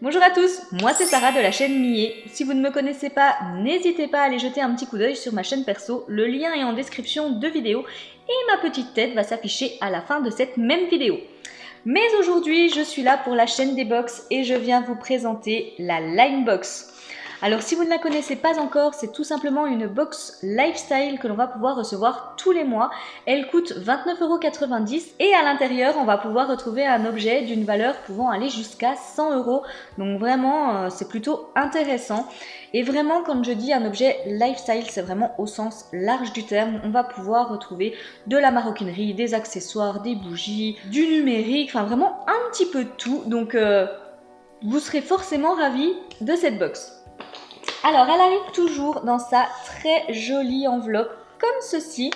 Bonjour à tous, moi c'est Sarah de la chaîne Millet. Si vous ne me connaissez pas, n'hésitez pas à aller jeter un petit coup d'œil sur ma chaîne perso, le lien est en description de vidéo et ma petite tête va s'afficher à la fin de cette même vidéo. Mais aujourd'hui, je suis là pour la chaîne des box et je viens vous présenter la Linebox. Alors si vous ne la connaissez pas encore, c'est tout simplement une box lifestyle que l'on va pouvoir recevoir tous les mois. Elle coûte 29,90 € et à l'intérieur, on va pouvoir retrouver un objet d'une valeur pouvant aller jusqu'à 100 €. Donc vraiment, c'est plutôt intéressant. Et vraiment, quand je dis un objet lifestyle, c'est vraiment au sens large du terme. On va pouvoir retrouver de la maroquinerie, des accessoires, des bougies, du numérique, enfin vraiment un petit peu de tout. Donc vous serez forcément ravis de cette box. Alors, elle arrive toujours dans sa très jolie enveloppe comme ceci,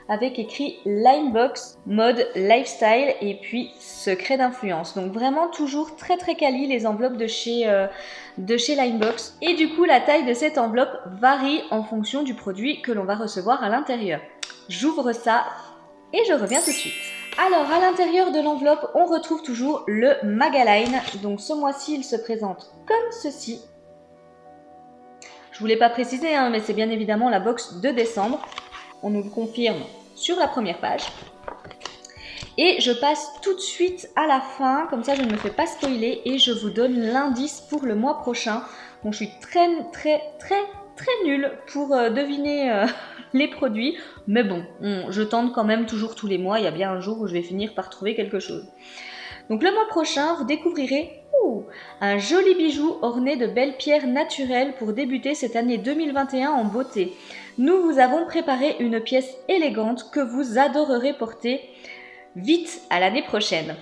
avec écrit Linebox, mode lifestyle et puis secret d'influence. Donc vraiment toujours très très quali les enveloppes de chez Linebox. Et du coup, la taille de cette enveloppe varie en fonction du produit que l'on va recevoir à l'intérieur. J'ouvre ça et je reviens tout de suite. Alors, à l'intérieur de l'enveloppe, on retrouve toujours le Magaline. Donc ce mois-ci, il se présente comme ceci. Je ne vous l'ai pas précisé, hein, mais c'est bien évidemment la box de décembre. On nous le confirme sur la première page. Et je passe tout de suite à la fin, comme ça je ne me fais pas spoiler et je vous donne l'indice pour le mois prochain. Bon, je suis très nulle pour deviner les produits, mais bon, je tente quand même toujours tous les mois. Il y a bien un jour où je vais finir par trouver quelque chose. Donc le mois prochain, vous découvrirez un joli bijou orné de belles pierres naturelles pour débuter cette année 2021 en beauté. Nous vous avons préparé une pièce élégante que vous adorerez porter vite à l'année prochaine.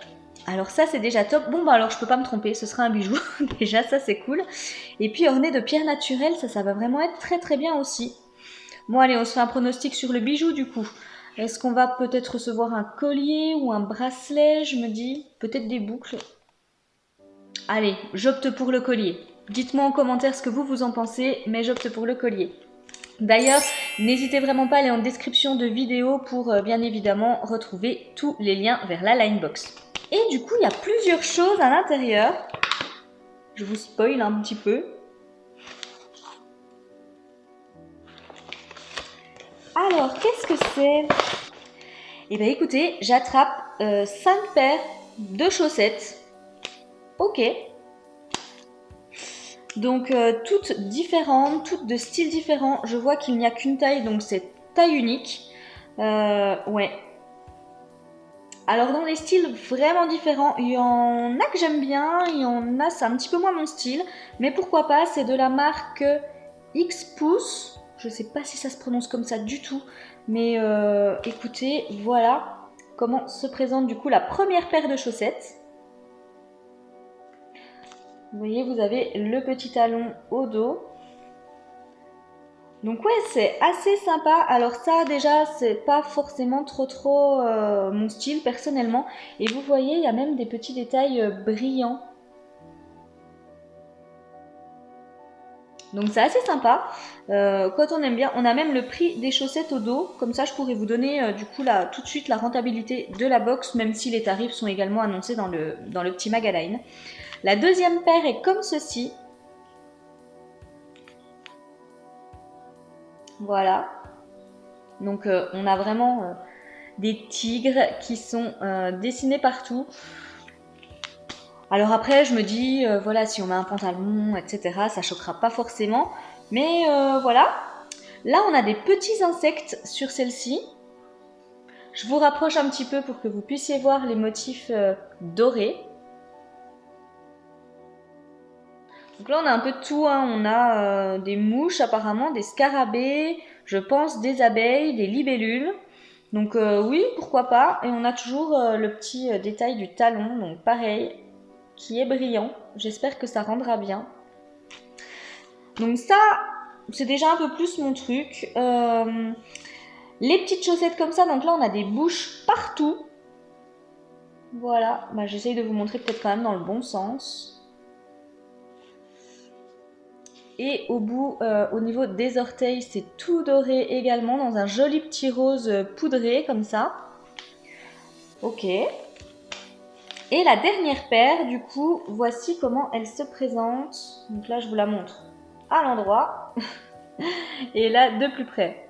Alors ça c'est déjà top. Bon bah alors je peux pas me tromper, ce sera un bijou. Déjà ça c'est cool. Et puis orné de pierres naturelles, ça va vraiment être très très bien aussi. Bon allez, on se fait un pronostic sur le bijou du coup. Est-ce qu'on va peut-être recevoir un collier ou un bracelet, je me dis? Peut-être des boucles. Allez, j'opte pour le collier. Dites-moi en commentaire ce que vous en pensez, mais j'opte pour le collier. D'ailleurs, n'hésitez vraiment pas à aller en description de vidéo pour bien évidemment retrouver tous les liens vers la Linebox. Et du coup, il y a plusieurs choses à l'intérieur. Je vous spoil un petit peu. Alors, qu'est-ce que c'est? Eh bien écoutez, j'attrape 5 paires de chaussettes. Ok. Donc toutes différentes, toutes de styles différents. Je vois qu'il n'y a qu'une taille, donc c'est taille unique. Ouais. Alors dans les styles vraiment différents, il y en a que j'aime bien, il y en a c'est un petit peu moins mon style, mais pourquoi pas, c'est de la marque X-Pouce. Je sais pas si ça se prononce comme ça du tout, mais écoutez, voilà comment se présente du coup la première paire de chaussettes. Vous voyez, vous avez le petit talon au dos. Donc ouais, c'est assez sympa. Alors ça, déjà, c'est pas forcément trop mon style personnellement. Et vous voyez, il y a même des petits détails brillants. Donc c'est assez sympa. Quand on aime bien, on a même le prix des chaussettes au dos. Comme ça, je pourrais vous donner du coup là, tout de suite la rentabilité de la box, même si les tarifs sont également annoncés dans le petit Magaline. La deuxième paire est comme ceci. Voilà. Donc on a vraiment des tigres qui sont dessinés partout. Alors après je me dis, voilà, si on met un pantalon, etc., ça choquera pas forcément. Mais voilà. Là on a des petits insectes sur celle-ci. Je vous rapproche un petit peu pour que vous puissiez voir les motifs dorés. Donc là on a un peu de tout, hein. On a des mouches apparemment, des scarabées, je pense des abeilles, des libellules. Donc oui, pourquoi pas. Et on a toujours le petit détail du talon, donc pareil, qui est brillant. J'espère que ça rendra bien. Donc ça, c'est déjà un peu plus mon truc. Les petites chaussettes comme ça, donc là on a des bouches partout. Voilà, bah, j'essaye de vous montrer peut-être quand même dans le bon sens. Et au bout, au niveau des orteils, c'est tout doré également, dans un joli petit rose poudré, comme ça. Ok. Et la dernière paire, du coup, voici comment elle se présente. Donc là, je vous la montre à l'endroit. Et là, de plus près.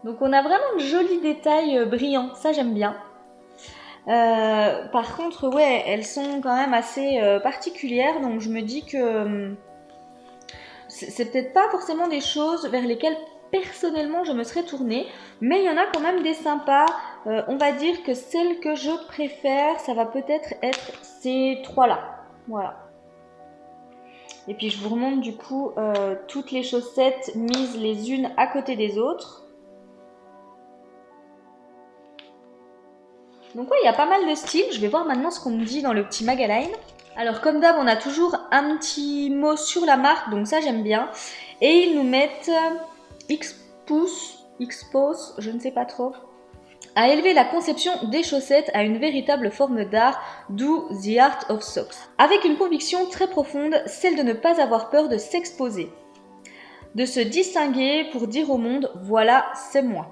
Donc on a vraiment de jolis détails brillants, ça j'aime bien. Par contre, ouais, elles sont quand même assez particulières, donc je me dis que c'est peut-être pas forcément des choses vers lesquelles personnellement je me serais tournée, mais il y en a quand même des sympas. On va dire que celle que je préfère, ça va peut-être être ces trois-là. Voilà. Et puis je vous remonte du coup toutes les chaussettes mises les unes à côté des autres. Donc ouais, il y a pas mal de styles. Je vais voir maintenant ce qu'on me dit dans le petit Magaline. Alors comme d'hab, on a toujours un petit mot sur la marque, donc ça j'aime bien. Et ils nous mettent Xpose, je ne sais pas trop, à élever la conception des chaussettes à une véritable forme d'art, d'où The Art of Socks. Avec une conviction très profonde, celle de ne pas avoir peur de s'exposer. De se distinguer pour dire au monde, voilà, c'est moi.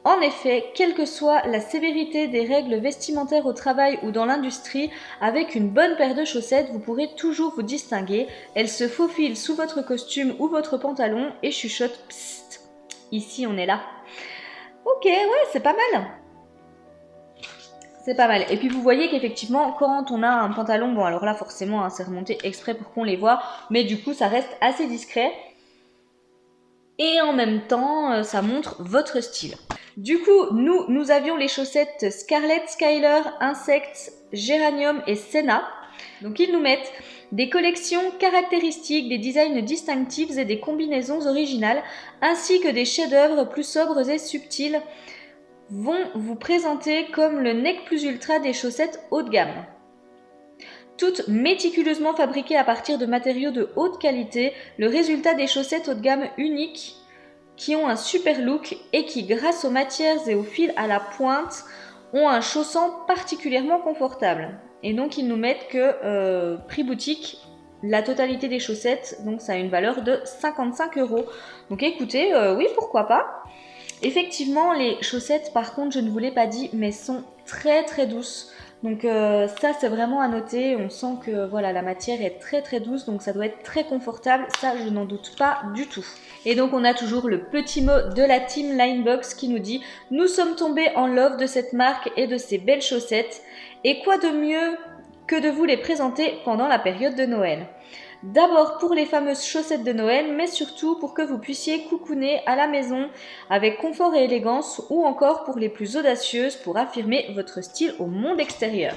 En effet, quelle que soit la sévérité des règles vestimentaires au travail ou dans l'industrie, avec une bonne paire de chaussettes, vous pourrez toujours vous distinguer. Elles se faufilent sous votre costume ou votre pantalon et chuchotent « Psst, ici on est là ». Ok, ouais, c'est pas mal. C'est pas mal. Et puis vous voyez qu'effectivement, quand on a un pantalon, bon alors là forcément, hein, c'est remonté exprès pour qu'on les voit, mais du coup ça reste assez discret. Et en même temps, ça montre votre style. Du coup, nous avions les chaussettes Scarlet, Skyler, Insect, Geranium et Senna. Donc ils nous mettent des collections caractéristiques, des designs distinctifs et des combinaisons originales, ainsi que des chefs-d'œuvre plus sobres et subtils, vont vous présenter comme le nec plus ultra des chaussettes haut de gamme. Toutes méticuleusement fabriquées à partir de matériaux de haute qualité, le résultat des chaussettes haut de gamme uniques qui ont un super look et qui, grâce aux matières et aux fils à la pointe, ont un chaussant particulièrement confortable. Et donc ils nous mettent que prix boutique, la totalité des chaussettes, donc ça a une valeur de 55 €. Donc écoutez, oui pourquoi pas. Effectivement les chaussettes par contre je ne vous l'ai pas dit mais sont très très douces. Donc ça c'est vraiment à noter, on sent que voilà la matière est très très douce donc ça doit être très confortable, ça je n'en doute pas du tout. Et donc on a toujours le petit mot de la team Linebox qui nous dit « Nous sommes tombés en love de cette marque et de ces belles chaussettes et quoi de mieux que de vous les présenter pendant la période de Noël ?» D'abord pour les fameuses chaussettes de Noël, mais surtout pour que vous puissiez coucouner à la maison avec confort et élégance, ou encore pour les plus audacieuses pour affirmer votre style au monde extérieur.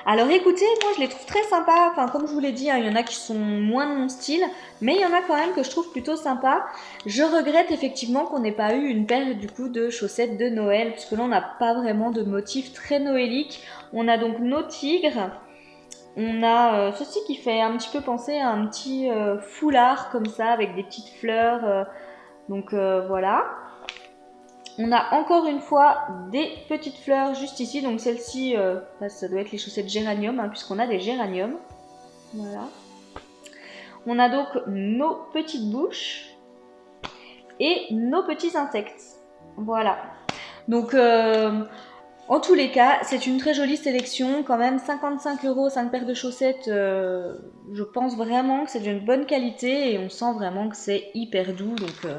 Alors écoutez, moi je les trouve très sympas, enfin comme je vous l'ai dit, hein, il y en a qui sont moins de mon style, mais il y en a quand même que je trouve plutôt sympas. Je regrette effectivement qu'on n'ait pas eu une paire du coup de chaussettes de Noël, parce que là on n'a pas vraiment de motif très noélique. On a donc nos tigres. On a ceci qui fait un petit peu penser à un petit foulard comme ça avec des petites fleurs. Donc voilà. On a encore une fois des petites fleurs juste ici. Donc celle-ci, ça doit être les chaussettes géranium hein, puisqu'on a des géraniums. Voilà. On a donc nos petites bouches et nos petits insectes. Voilà. Donc en tous les cas, c'est une très jolie sélection, quand même 55 €, 5 paires de chaussettes, je pense vraiment que c'est d'une bonne qualité et on sent vraiment que c'est hyper doux, donc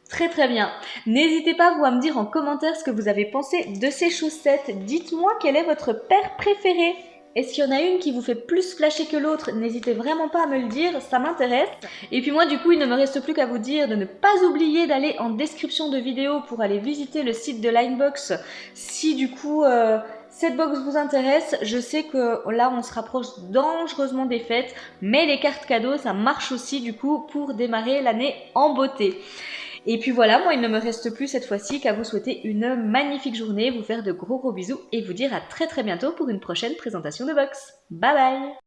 très très bien. N'hésitez pas vous à me dire en commentaire ce que vous avez pensé de ces chaussettes, dites-moi quelle est votre paire préférée. Est-ce qu'il y en a une qui vous fait plus flasher que l'autre? N'hésitez vraiment pas à me le dire, ça m'intéresse. Et puis moi du coup il ne me reste plus qu'à vous dire de ne pas oublier d'aller en description de vidéo pour aller visiter le site de Linebox si du coup cette box vous intéresse. Je sais que là on se rapproche dangereusement des fêtes, mais les cartes cadeaux ça marche aussi du coup pour démarrer l'année en beauté. Et puis voilà, moi il ne me reste plus cette fois-ci qu'à vous souhaiter une magnifique journée, vous faire de gros bisous et vous dire à très bientôt pour une prochaine présentation de box. Bye bye!